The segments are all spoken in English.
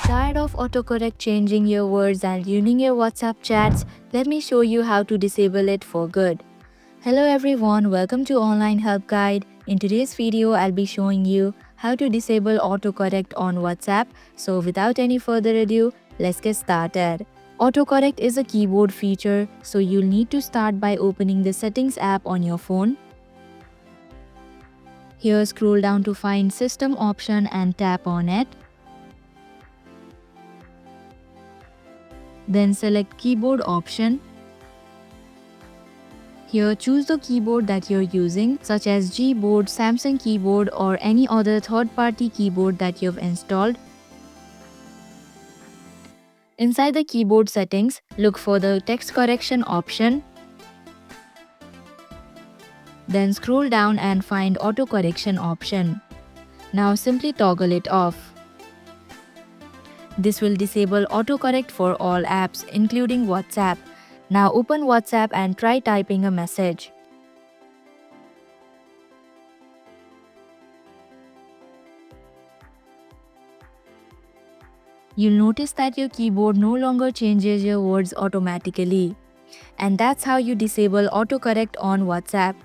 Tired of autocorrect changing your words and ruining your WhatsApp chats? Let me show you how to disable it for good. Hello everyone, welcome to Online Help Guide. In today's video, I'll be showing you how to disable autocorrect on WhatsApp. So without any further ado, let's get started. Autocorrect is a keyboard feature, so you'll need to start by opening the Settings app on your phone. Here, scroll down to find System option and tap on it. Then select Keyboard option. Here, choose the keyboard that you're using, such as Gboard, Samsung keyboard, or any other third-party keyboard that you've installed. Inside the keyboard settings, look for the text correction option. Then scroll down and find auto correction option. Now simply toggle it off. This will disable autocorrect for all apps, including WhatsApp. Now open WhatsApp and try typing a message. You'll notice that your keyboard no longer changes your words automatically. And that's how you disable autocorrect on WhatsApp.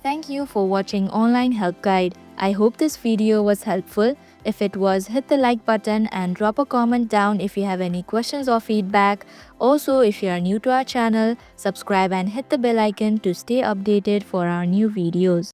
Thank you for watching Online Help Guide. I hope this video was helpful. If it was, hit the like button and drop a comment down if you have any questions or feedback. Also, if you are new to our channel, subscribe and hit the bell icon to stay updated for our new videos.